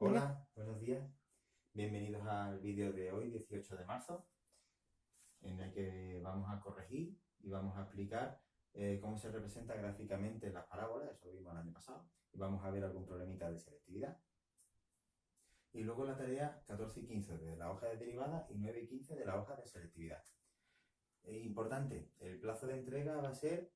Hola, buenos días. Bienvenidos al vídeo de hoy, 18 de marzo, en el que vamos a corregir y vamos a explicar cómo se representa gráficamente las parábolas, eso lo vimos el año pasado, y vamos a ver algún problemita de selectividad. Y luego la tarea 14 y 15 de la hoja de derivada y 9 y 15 de la hoja de selectividad. Importante, el plazo de entrega va a ser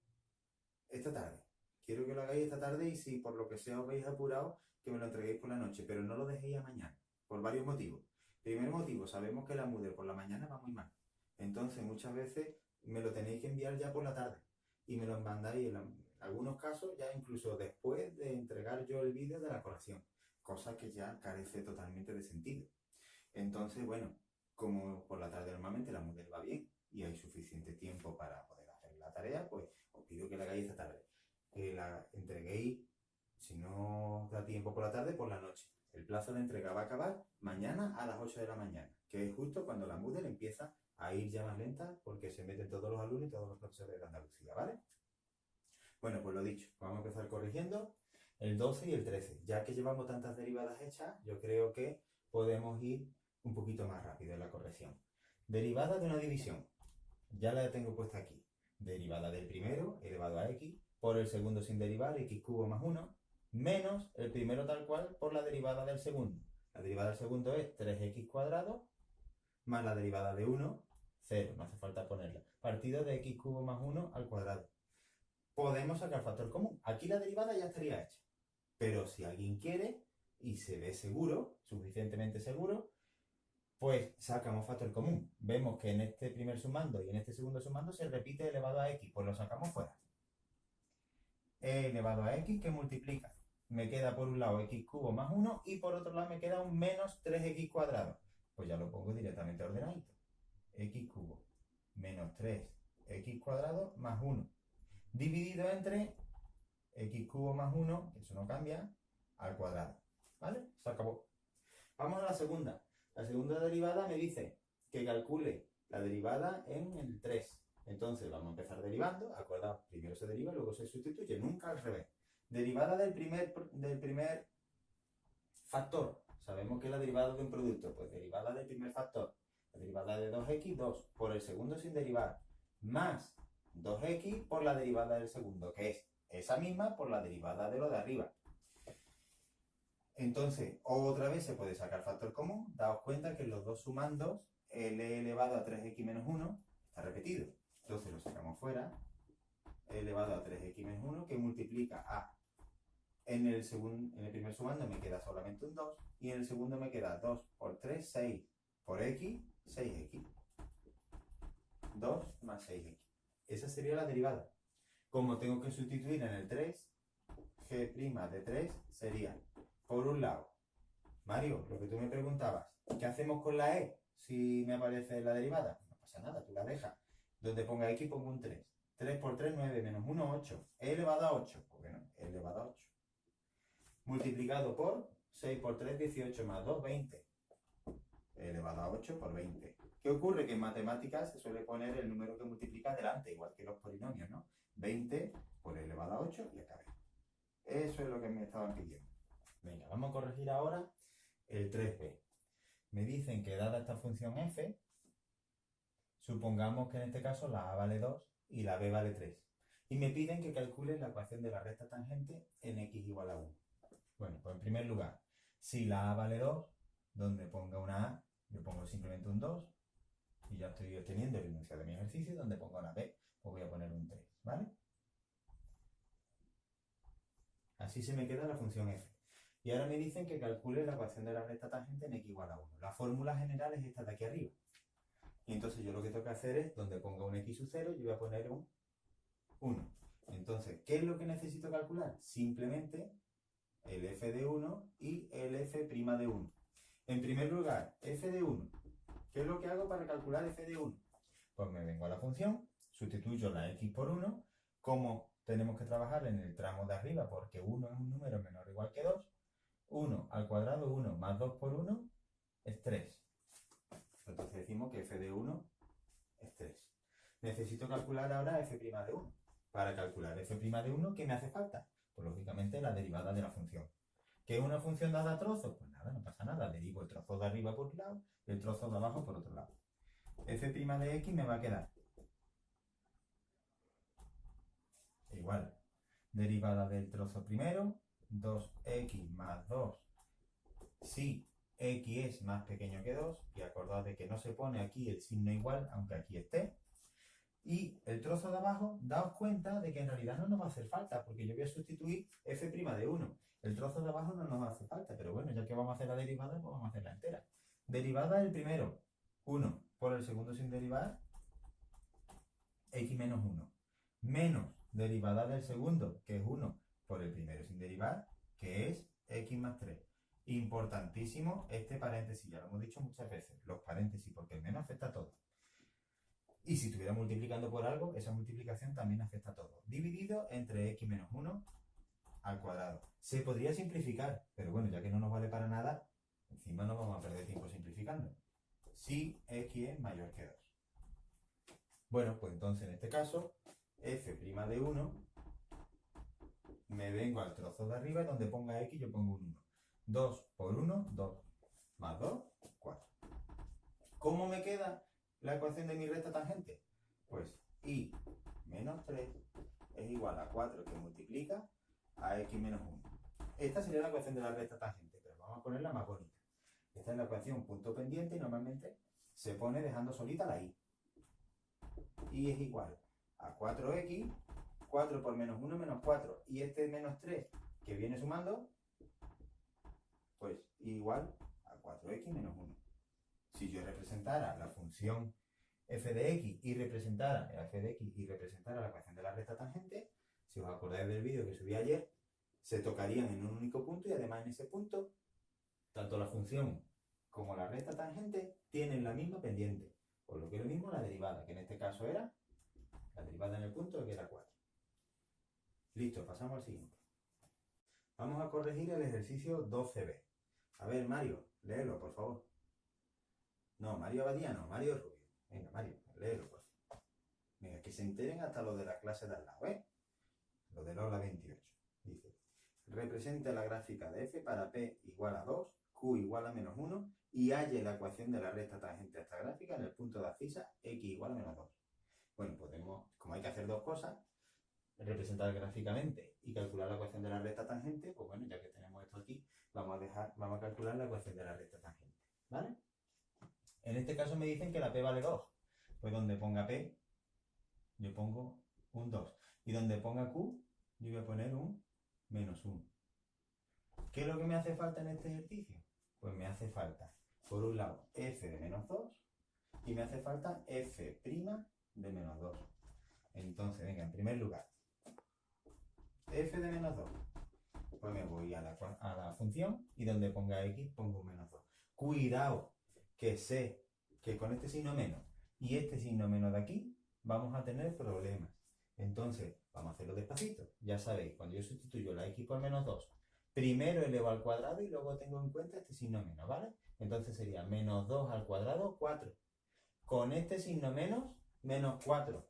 esta tarde. Quiero que lo hagáis esta tarde y si por lo que sea os veis apurado, que me lo entreguéis por la noche, pero no lo dejéis a mañana, por varios motivos. Primer motivo, sabemos que la Moodle por la mañana va muy mal. Entonces muchas veces me lo tenéis que enviar ya por la tarde y me lo mandáis en algunos casos ya incluso después de entregar yo el vídeo de la corrección, cosa que ya carece totalmente de sentido. Entonces, bueno, como por la tarde normalmente la Moodle va bien y hay suficiente tiempo para poder hacer la tarea, pues os pido que la hagáis esta tarde. Que la entreguéis, si no os da tiempo por la tarde, por la noche. El plazo de entrega va a acabar mañana a las 8 de la mañana, que es justo cuando la Moodle empieza a ir ya más lenta porque se meten todos los alumnos y todos los profesores de Andalucía, ¿vale? Bueno, pues lo dicho, vamos a empezar corrigiendo el 12 y el 13. Ya que llevamos tantas derivadas hechas, yo creo que podemos ir un poquito más rápido en la corrección. Derivada de una división. Ya la tengo puesta aquí. Derivada del primero elevado a x por el segundo sin derivar, x cubo más 1, menos el primero tal cual por la derivada del segundo. La derivada del segundo es 3x cuadrado más la derivada de 1, 0, no hace falta ponerla. Partido de x cubo más 1 al cuadrado. Podemos sacar factor común. Aquí la derivada ya estaría hecha. Pero si alguien quiere y se ve seguro, suficientemente seguro, pues sacamos factor común. Vemos que en este primer sumando y en este segundo sumando se repite elevado a x, pues lo sacamos fuera. E elevado a x que multiplica. Me queda por un lado x cubo más 1 y por otro lado me queda un menos 3x cuadrado. Pues ya lo pongo directamente ordenadito. X cubo menos 3x cuadrado más 1. Dividido entre x cubo más 1, que eso no cambia, al cuadrado. ¿Vale? Se acabó. Vamos a la segunda. La segunda derivada me dice que calcule la derivada en el 3. Entonces vamos a empezar derivando. Acordaos, primero se deriva, luego se sustituye, nunca al revés. Derivada del primer factor. Sabemos que es la derivada de un producto. Pues derivada del primer factor. La derivada de 2x, 2 por el segundo sin derivar. Más 2x por la derivada del segundo, que es esa misma por la derivada de lo de arriba. Entonces, otra vez se puede sacar factor común. Daos cuenta que en los dos sumandos, el e elevado a 3x menos 1 está repetido. Entonces lo sacamos fuera. E elevado a 3x menos 1 que multiplica a... En el primer sumando me queda solamente un 2 y en el segundo me queda 2 por 3, 6 por x, 6x. 2 más 6x. Esa sería la derivada. Como tengo que sustituir en el 3, g' de 3 sería, por un lado, Mario, lo que tú me preguntabas, ¿qué hacemos con la e si me aparece la derivada? No pasa nada, tú la dejas. Donde ponga x pongo un 3. 3 por 3, 9, menos 1, 8. E elevado a 8. Pues bueno, e elevado a 8. Multiplicado por 6 por 3, 18 más 2, 20. E elevado a 8 por 20. ¿Qué ocurre? Que en matemáticas se suele poner el número que multiplica delante, igual que los polinomios, ¿no? 20 por e elevado a 8 y acabé. Eso es lo que me estaban pidiendo. Venga, vamos a corregir ahora el 3b. Me dicen que dada esta función f, supongamos que en este caso la a vale 2 y la b vale 3. Y me piden que calcule la ecuación de la recta tangente en x igual a 1. Bueno, pues en primer lugar, si la a vale 2, donde ponga una a, yo pongo simplemente un 2 y ya estoy obteniendo el enunciado de mi ejercicio. Donde ponga una b, pues voy a poner un 3, ¿vale? Así se me queda la función f. Y ahora me dicen que calcule la ecuación de la recta tangente en x igual a 1. La fórmula general es esta de aquí arriba. Y entonces yo lo que tengo que hacer es, donde ponga un x sub 0, yo voy a poner un 1. Entonces, ¿qué es lo que necesito calcular? Simplemente el f de 1 y el f' de 1. En primer lugar, f de 1. ¿Qué es lo que hago para calcular f de 1? Pues me vengo a la función, sustituyo la x por 1. Como tenemos que trabajar en el tramo de arriba porque 1 es un número menor o igual que 2, 1 al cuadrado 1 más 2 por 1 es 3. Entonces decimos que f de 1 es 3. Necesito calcular ahora f' de 1. Para calcular f' de 1, ¿qué me hace falta? Pues lógicamente la derivada de la función. ¿Qué es una función dada a trozos? Pues nada, nada, no pasa nada. Derivo el trozo de arriba por un lado y el trozo de abajo por otro lado. F' de x me va a quedar igual. Derivada del trozo primero, 2x más 2 si x es más pequeño que 2, y acordad de que no se pone aquí el signo igual, aunque aquí esté. Y el trozo de abajo, daos cuenta de que en realidad no nos va a hacer falta, porque yo voy a sustituir f' de 1. El trozo de abajo no nos hace falta, pero bueno, ya que vamos a hacer la derivada, pues vamos a hacerla entera. Derivada del primero, 1 por el segundo sin derivar, x menos 1. Menos derivada del segundo, que es 1 por el primero sin derivar, que es x más 3. Importantísimo este paréntesis, ya lo hemos dicho muchas veces, los paréntesis, porque el menos afecta a todo. Y si estuviera multiplicando por algo, esa multiplicación también afecta a todo. Dividido entre x menos 1 al cuadrado. Se podría simplificar, pero bueno, ya que no nos vale para nada, encima no vamos a perder tiempo simplificando. Si x es mayor que 2. Bueno, pues entonces en este caso, f' de 1, me vengo al trozo de arriba y donde ponga x yo pongo un 1. 2 por 1, 2. Más 2, 4. ¿Cómo me queda la ecuación de mi recta tangente? Pues y menos 3 es igual a 4 que multiplica a x menos 1. Esta sería la ecuación de la recta tangente, pero vamos a ponerla más bonita. Esta es la ecuación punto pendiente y normalmente se pone dejando solita la y. Y es igual a 4x, 4 por menos 1 menos 4. Y este menos 3 que viene sumando, pues igual a 4x menos 1. Si yo representara la función f de x y representara la ecuación de la recta tangente, si os acordáis del vídeo que subí ayer, se tocarían en un único punto y además en ese punto, tanto la función como la recta tangente tienen la misma pendiente, por lo que es lo mismo la derivada, que en este caso era la derivada en el punto que era 4. Listo, pasamos al siguiente. Vamos a corregir el ejercicio 12b. A ver, Mario, léelo, por favor. No, Mario Abadía no, Mario Rubio. Venga, Mario, léelo, por favor. Venga, que se enteren hasta los de la clase de al lado, ¿eh? Lo del aula 28. Dice, representa la gráfica de f para p igual a 2, q igual a menos 1 y halle la ecuación de la recta tangente a esta gráfica en el punto de abscisa x igual a menos 2. Bueno, podemos, como hay que hacer dos cosas, representar gráficamente y calcular la ecuación de la recta tangente, pues bueno, ya que tenemos esto aquí, vamos a calcular la ecuación de la recta tangente, ¿vale? En este caso me dicen que la p vale 2, pues donde ponga p, yo pongo un 2, y donde ponga q, yo voy a poner un menos 1. ¿Qué es lo que me hace falta en este ejercicio? Pues me hace falta, por un lado, f de menos 2, y me hace falta f' de menos 2. Entonces, venga, en primer lugar, f de menos 2, pues me voy a la función y donde ponga x pongo un menos 2. Cuidado, que sé que con este signo menos y este signo menos de aquí vamos a tener problemas. Entonces, vamos a hacerlo despacito. Ya sabéis, cuando yo sustituyo la x por menos 2, primero elevo al cuadrado y luego tengo en cuenta este signo menos, ¿vale? Entonces sería menos 2 al cuadrado, 4. Con este signo menos, menos 4.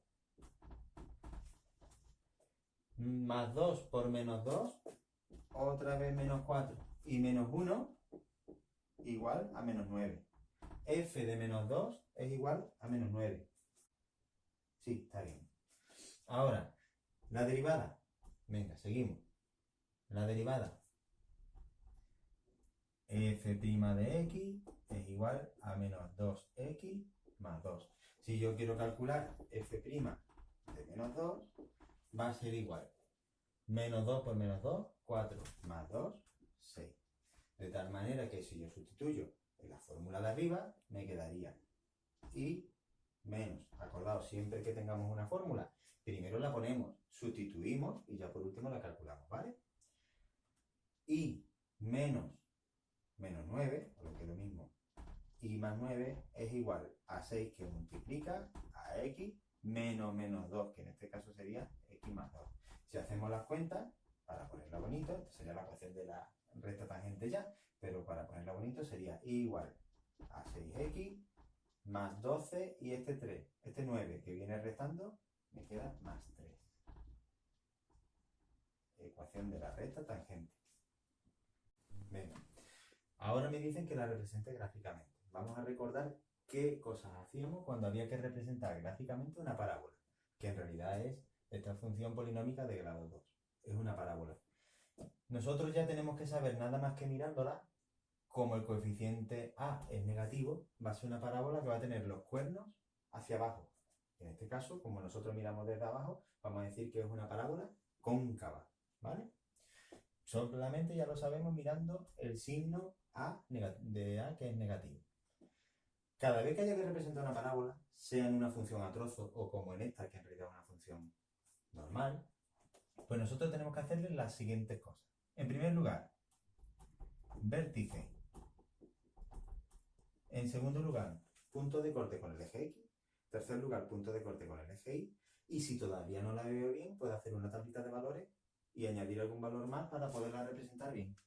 Más 2 por menos 2, otra vez menos 4. Y menos 1 igual a menos 9. F de menos 2 es igual a menos 9. Sí, está bien. Ahora, la derivada. Venga, seguimos. La derivada. F' de x es igual a menos 2x más 2. Si yo quiero calcular f' de menos 2, va a ser igual. Menos 2 por menos 2, 4 más 2, 6. De tal manera que si yo sustituyo en la fórmula de arriba, me quedaría y menos. Acordaos, siempre que tengamos una fórmula, primero la ponemos, sustituimos y ya por último la calculamos, ¿vale? Y menos 9, o lo que es lo mismo, y más 9 es igual a 6 que multiplica a x menos 2, que en este caso sería x más 2. Si hacemos las cuentas, para ponerla bonito, esto sería la ecuación de la recta tangente ya, pero para ponerla bonito sería igual a 6x más 12 y este 3, este 9 que viene restando, me queda más 3. Ecuación de la recta tangente. Venga. Ahora Ahora me dicen que la represente gráficamente. Vamos a recordar qué cosas hacíamos cuando había que representar gráficamente una parábola, que en realidad es esta función polinómica de grado 2. Es una parábola. Nosotros ya tenemos que saber, nada más que mirándola, como el coeficiente a es negativo, va a ser una parábola que va a tener los cuernos hacia abajo. En este caso, como nosotros miramos desde abajo, vamos a decir que es una parábola cóncava, ¿vale? Solamente ya lo sabemos mirando el signo de A que es negativo. Cada vez que haya que representar una parábola, sea en una función a trozo o como en esta, que en realidad es una función normal, pues nosotros tenemos que hacerle las siguientes cosas. En primer lugar, vértice. En segundo lugar, punto de corte con el eje X. En tercer lugar, punto de corte con el eje Y. Y si todavía no la veo bien, puedo hacer una tablita de valores y añadir algún valor más para poderla representar bien.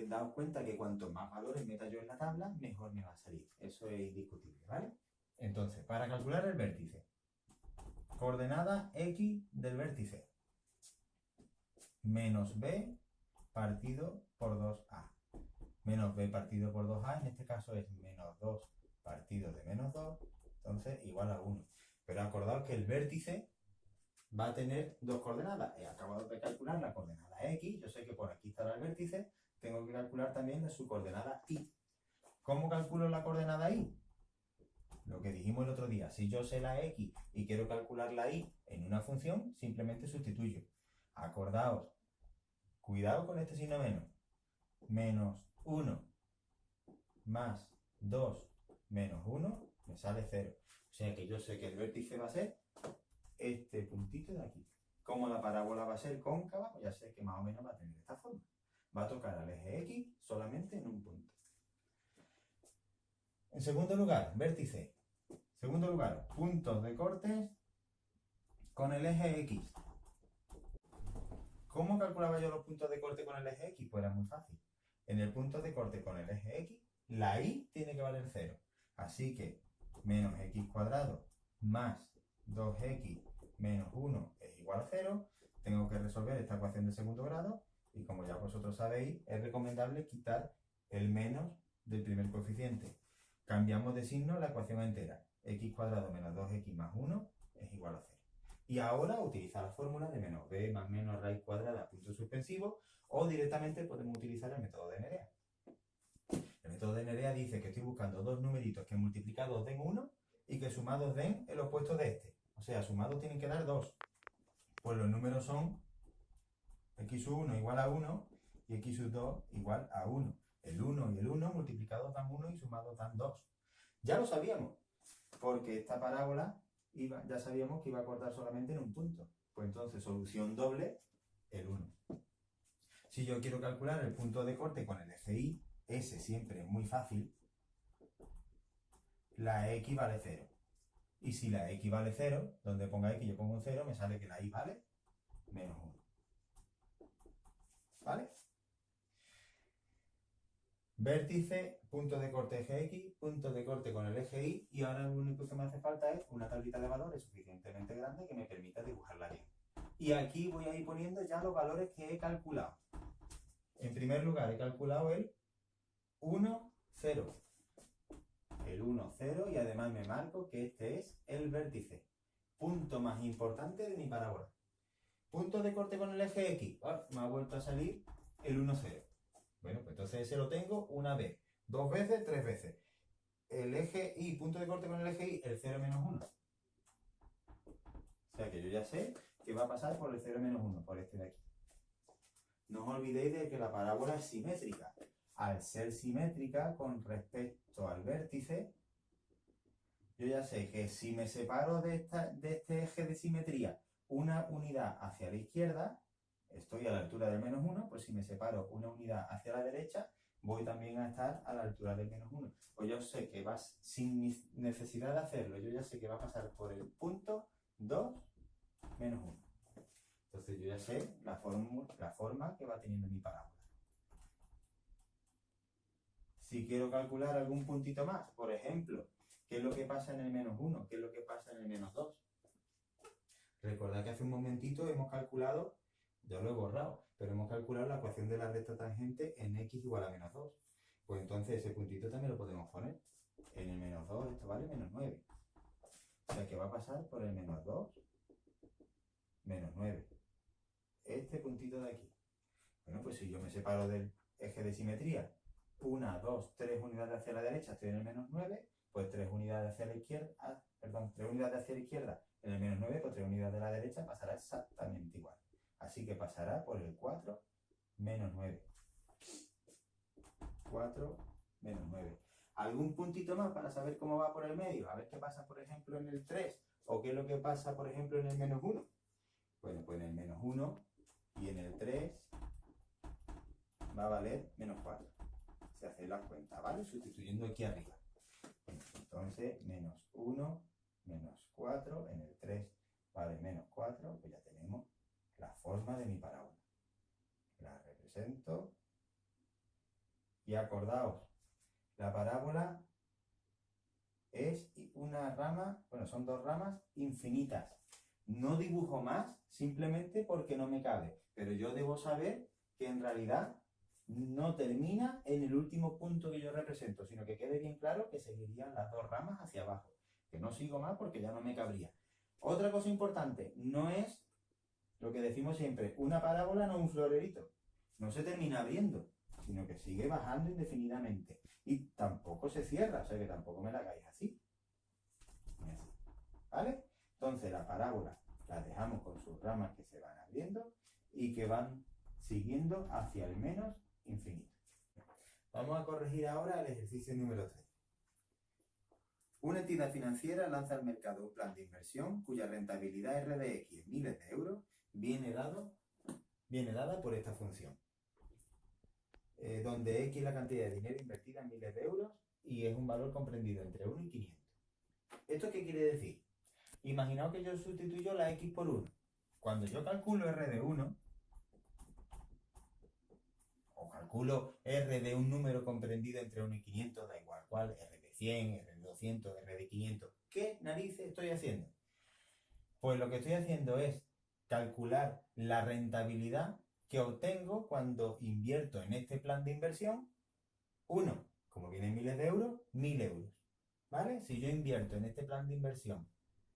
Daos cuenta que cuanto más valores meta yo en la tabla, mejor me va a salir. Eso es indiscutible, ¿vale? Entonces, para calcular el vértice, coordenada X del vértice, menos B partido por 2A. Menos B partido por 2A, en este caso es menos 2 partido de menos 2, entonces igual a 1. Pero acordaos que el vértice va a tener dos coordenadas. He acabado de calcular la coordenada X, yo sé que por aquí estará el vértice, tengo que calcular también su coordenada Y. ¿Cómo calculo la coordenada Y? Lo que dijimos el otro día, si yo sé la X y quiero calcular la Y en una función, simplemente sustituyo. Acordaos, cuidado con este signo menos. Menos 1 más 2 menos 1 me sale 0. O sea que yo sé que el vértice va a ser este puntito de aquí. Como la parábola va a ser cóncava, pues ya sé que más o menos va a tener esta forma. Va a tocar al eje X solamente en un punto. En segundo lugar, vértice. Segundo lugar, puntos de cortes con el eje X. ¿Cómo calculaba yo los puntos de corte con el eje X? Pues era muy fácil. En el punto de corte con el eje X, la Y tiene que valer 0. Así que menos X cuadrado más 2X menos 1 es igual a 0. Tengo que resolver esta ecuación de segundo grado y como ya vosotros sabéis, es recomendable quitar el menos del primer coeficiente. Cambiamos de signo la ecuación entera. X cuadrado menos 2X más 1 es igual a 0. Y ahora utilizar la fórmula de menos b más menos raíz cuadrada punto suspensivo o directamente podemos utilizar el método de Nerea. El método de Nerea dice que estoy buscando dos numeritos que multiplicados den 1 y que sumados den el opuesto de este. O sea, sumados tienen que dar 2. Pues los números son x1 igual a 1 y x2 igual a 1. El 1 y el 1 multiplicados dan 1 y sumados dan 2. Ya lo sabíamos, porque esta parábola ya sabíamos que iba a cortar solamente en un punto. Pues entonces, solución doble, el 1. Si yo quiero calcular el punto de corte con el eje Y, ese siempre es muy fácil. La X vale 0. Y si la X vale 0, donde ponga X yo pongo un 0, me sale que la Y vale menos 1. ¿Vale? Vértice, punto de corte eje X, punto de corte con el eje Y, y ahora lo único que me hace falta es una tablita de valores suficientemente grande que me permita dibujarla bien. Y aquí voy a ir poniendo ya los valores que he calculado. En primer lugar, he calculado el 1, 0. El 1, 0 y además me marco que este es el vértice. Punto más importante de mi parábola. Punto de corte con el eje X. Me ha vuelto a salir el 1, 0. Bueno, pues entonces ese lo tengo una vez, dos veces, tres veces. El eje Y, punto de corte con el eje Y, el 0 menos 1. O sea que yo ya sé que va a pasar por el 0 menos 1, por este de aquí. No os olvidéis de que la parábola es simétrica. Al ser simétrica con respecto al vértice, yo ya sé que si me separo de este eje de simetría una unidad hacia la izquierda, estoy a la altura del menos 1, pues si me separo una unidad hacia la derecha, voy también a estar a la altura del menos 1. Pues yo sé que va, sin necesidad de hacerlo, yo ya sé que va a pasar por el punto 2 menos 1. Entonces yo ya sé la forma que va teniendo mi parábola. Si quiero calcular algún puntito más, por ejemplo, ¿qué es lo que pasa en el menos 1? ¿Qué es lo que pasa en el menos 2? Recordad que hace un momentito hemos calculado Yo lo he borrado, pero hemos calculado la ecuación de la recta tangente en x igual a menos 2. Pues entonces ese puntito también lo podemos poner. En el menos 2 esto vale menos 9. O sea que va a pasar por el menos 2, menos 9. Este puntito de aquí. Bueno, pues si yo me separo del eje de simetría, 1, 2, 3 unidades hacia la derecha, estoy en el menos 9, pues 3 unidades hacia la izquierda, 3 unidades hacia la izquierda en el menos 9, pues 3 unidades de la derecha pasará exactamente igual. Así que pasará por el 4, menos 9. 4, menos 9. ¿Algún puntito más para saber cómo va por el medio? A ver qué pasa, por ejemplo, en el 3. ¿O qué es lo que pasa, por ejemplo, en el menos 1? Bueno, pues en el menos 1 y en el 3 va a valer menos 4. Se hace la cuenta, ¿vale? Sustituyendo aquí arriba. Entonces, menos 1, menos 4, en el 3 vale menos 4, pues ya tenemos la forma de mi parábola. La represento. Y acordaos, la parábola es una rama, bueno, son dos ramas infinitas. No dibujo más simplemente porque no me cabe, pero yo debo saber que en realidad no termina en el último punto que yo represento, sino que quede bien claro que seguirían las dos ramas hacia abajo, que no sigo más porque ya no me cabría. Otra cosa importante, no es lo que decimos siempre, una parábola no un florerito, no se termina abriendo, sino que sigue bajando indefinidamente y tampoco se cierra, o sea que tampoco me la hagáis así, ¿vale? Entonces la parábola la dejamos con sus ramas que se van abriendo y que van siguiendo hacia el menos infinito. Vamos a corregir ahora el ejercicio número 3. Una entidad financiera lanza al mercado un plan de inversión cuya rentabilidad R de X en miles de euros viene dada por esta función. Donde X es la cantidad de dinero invertida en miles de euros y es un valor comprendido entre 1 y 500. ¿Esto qué quiere decir? Imaginaos que yo sustituyo la X por 1. Cuando yo calculo R de 1, o calculo R de un número comprendido entre 1 y 500, da igual cuál, R de 100, R de 200, R de 500, ¿qué narices estoy haciendo? Pues lo que estoy haciendo es calcular la rentabilidad que obtengo cuando invierto en este plan de inversión. 1, como vienen miles de euros, 1000 euros. ¿Vale? Si yo invierto en este plan de inversión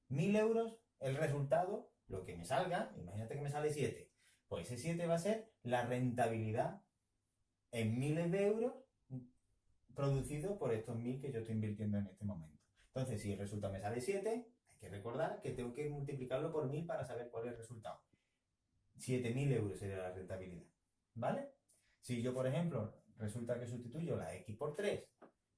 1000 euros, el resultado, lo que me salga, imagínate que me sale 7, pues ese 7 va a ser la rentabilidad en miles de euros producido por estos 1000 que yo estoy invirtiendo en este momento. Entonces, si el resultado me sale 7, hay que recordar que tengo que multiplicarlo por 1000 para saber cuál es el resultado. 7000 euros sería la rentabilidad, ¿vale? Si yo, por ejemplo, resulta que sustituyo la X por 3,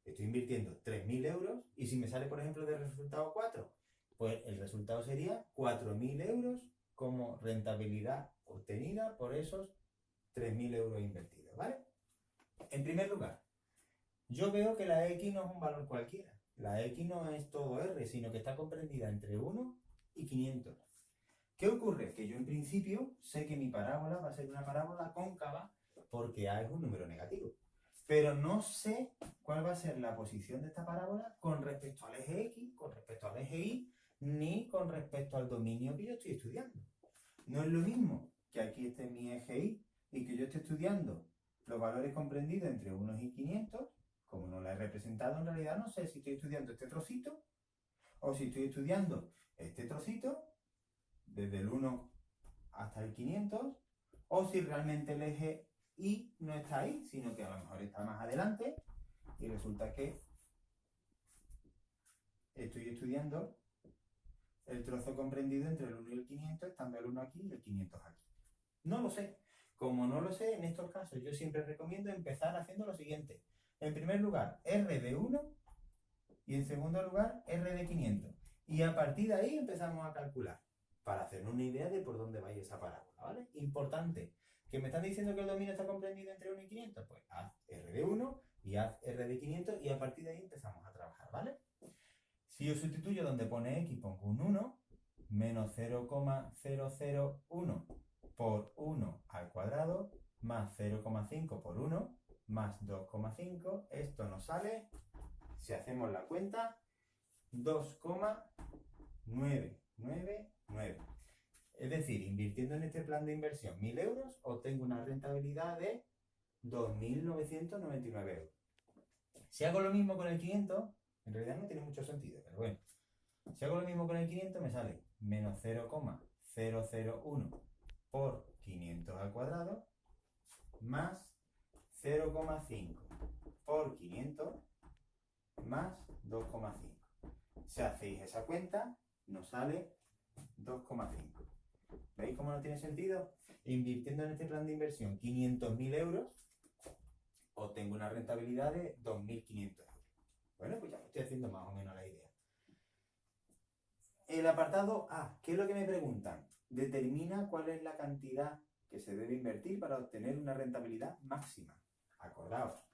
estoy invirtiendo 3000 euros, y si me sale, por ejemplo, del resultado 4, pues el resultado sería 4000 euros como rentabilidad obtenida por esos 3000 euros invertidos, ¿vale? En primer lugar, yo veo que la X no es un valor cualquiera. La X no es todo R, sino que está comprendida entre 1 y 500. ¿Qué ocurre? Que yo en principio sé que mi parábola va a ser una parábola cóncava porque A es un número negativo. Pero no sé cuál va a ser la posición de esta parábola con respecto al eje X, con respecto al eje Y, ni con respecto al dominio que yo estoy estudiando. No es lo mismo que aquí esté mi eje Y y que yo esté estudiando los valores comprendidos entre 1 y 500, como no la he representado, en realidad no sé si estoy estudiando este trocito o si estoy estudiando este trocito desde el 1 hasta el 500, o si realmente el eje Y no está ahí, sino que a lo mejor está más adelante y resulta que estoy estudiando el trozo comprendido entre el 1 y el 500, estando el 1 aquí y el 500 aquí. No lo sé. Como no lo sé, en estos casos yo siempre recomiendo empezar haciendo lo siguiente. En primer lugar, R de 1 y en segundo lugar, R de 500. Y a partir de ahí empezamos a calcular para hacernos una idea de por dónde va esa parábola, ¿vale? Importante. ¿Que me están diciendo que el dominio está comprendido entre 1 y 500? Pues haz R de 1 y haz R de 500 y a partir de ahí empezamos a trabajar, ¿vale? Si yo sustituyo donde pone X, pongo un 1, menos 0,001 por 1 al cuadrado, más 0,5 por 1, más 2,5. Esto nos sale, si hacemos la cuenta, 2,999. Es decir, invirtiendo en este plan de inversión 1.000 euros, obtengo una rentabilidad de 2.999 euros. Si hago lo mismo con el 500, en realidad no tiene mucho sentido, pero bueno. Si hago lo mismo con el 500, me sale menos 0,001 por 500 al cuadrado más 0,5 por 500 más 2,5. Si hacéis esa cuenta, nos sale 2,5. ¿Veis cómo no tiene sentido? Invirtiendo en este plan de inversión 500.000 euros, obtengo una rentabilidad de 2.500 euros. Bueno, pues ya me estoy haciendo más o menos la idea. El apartado A, ¿qué es lo que me preguntan? Determina cuál es la cantidad que se debe invertir para obtener una rentabilidad máxima. Acordaos,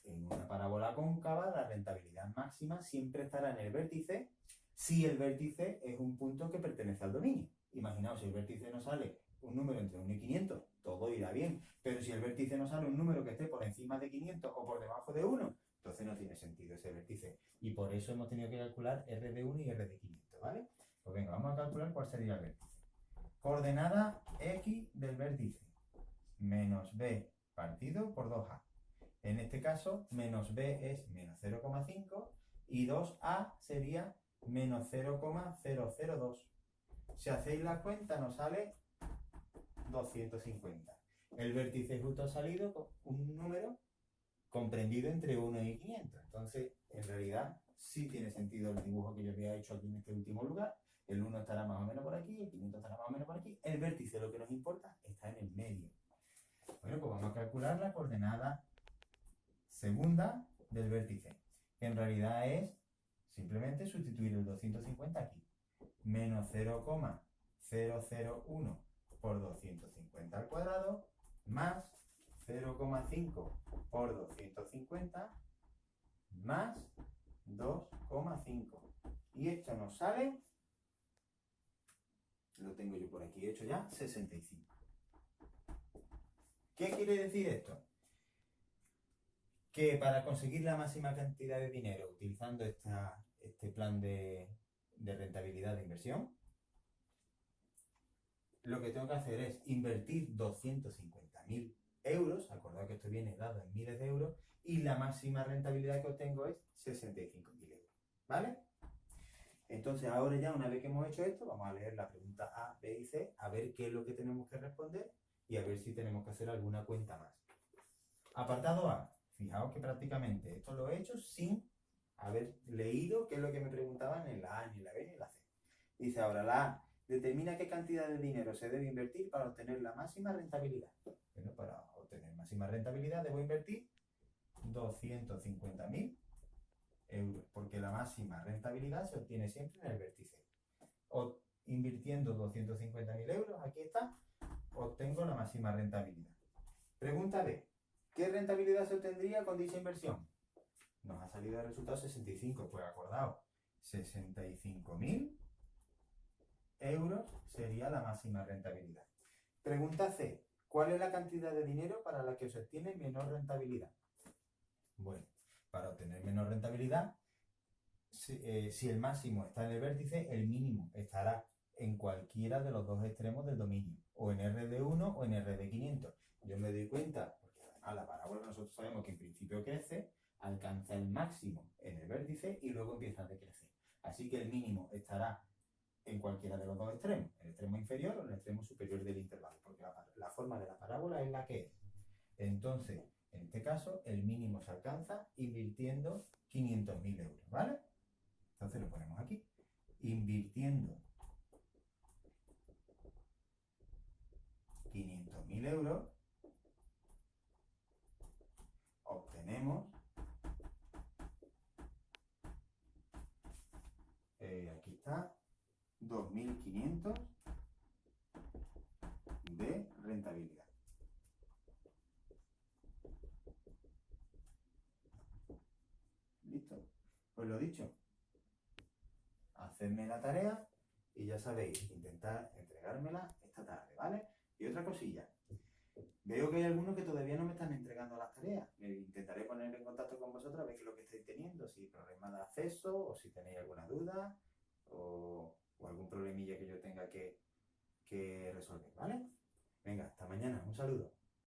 en una parábola cóncava la rentabilidad máxima siempre estará en el vértice si el vértice es un punto que pertenece al dominio. Imaginaos, si el vértice nos sale un número entre 1 y 500, todo irá bien. Pero si el vértice nos sale un número que esté por encima de 500 o por debajo de 1, entonces no tiene sentido ese vértice. Y por eso hemos tenido que calcular R de 1 y R de 500, ¿vale? Pues venga, vamos a calcular cuál sería el vértice. Coordenada X del vértice, menos B partido por 2A. En este caso, menos B es menos 0,5 y 2A sería menos 0,002. Si hacéis la cuenta, nos sale 250. El vértice justo ha salido con un número comprendido entre 1 y 500. Entonces, en realidad, sí tiene sentido el dibujo que yo había hecho aquí en este último lugar. El 1 estará más o menos por aquí, el 500 estará más o menos por aquí. El vértice, lo que nos importa, está en el medio. Bueno, pues vamos a calcular la coordenada segunda del vértice, que en realidad es simplemente sustituir el 250 aquí. Menos 0,001 por 250 al cuadrado, más 0,5 por 250, más 2,5. Y esto nos sale, lo tengo yo por aquí hecho ya, 65. ¿Qué quiere decir esto? Que para conseguir la máxima cantidad de dinero utilizando este plan de rentabilidad de inversión, lo que tengo que hacer es invertir 250.000 euros, acordad que esto viene dado en miles de euros, y la máxima rentabilidad que obtengo es 65.000 euros, ¿vale? Entonces ahora ya, una vez que hemos hecho esto, vamos a leer la pregunta A, B y C, a ver qué es lo que tenemos que responder y a ver si tenemos que hacer alguna cuenta más. Apartado A. Fijaos que prácticamente esto lo he hecho sin haber leído qué es lo que me preguntaban en la A, ni en la B, ni en la C. Dice ahora la A. Determina qué cantidad de dinero se debe invertir para obtener la máxima rentabilidad. Bueno, para obtener máxima rentabilidad debo invertir 250.000 euros, porque la máxima rentabilidad se obtiene siempre en el vértice. O invirtiendo 250.000 euros, aquí está, obtengo la máxima rentabilidad. Pregunta B. ¿Qué rentabilidad se obtendría con dicha inversión? Nos ha salido el resultado 65, pues acordaos, 65.000 euros sería la máxima rentabilidad. Pregunta C. ¿Cuál es la cantidad de dinero para la que se obtiene menor rentabilidad? Bueno, para obtener menor rentabilidad, si el máximo está en el vértice, el mínimo estará en cualquiera de los dos extremos del dominio, o en R de 1 o en R de 500. Yo me doy cuenta, porque además la parábola nosotros sabemos que en principio crece, alcanza el máximo en el vértice y luego empieza a decrecer. Así que el mínimo estará en cualquiera de los dos extremos, el extremo inferior o el extremo superior del intervalo, porque la forma de la parábola es la que es. Entonces, en este caso, el mínimo se alcanza invirtiendo 500.000 euros, ¿vale? Entonces lo ponemos aquí. Invirtiendo 500.000 euros, obtenemos, aquí está, 2.500 de rentabilidad. ¿Listo? Pues lo dicho, hacedme la tarea y ya sabéis, intentar entregármela esta tarde, ¿vale? Y otra cosilla, veo que hay algunos que todavía no me están entregando las tareas. Intentaré ponerme en contacto con vosotros a ver qué es lo que estáis teniendo, si problemas de acceso o si tenéis alguna duda o algún problemilla que yo tenga que que resolver, ¿vale? Venga, hasta mañana, un saludo.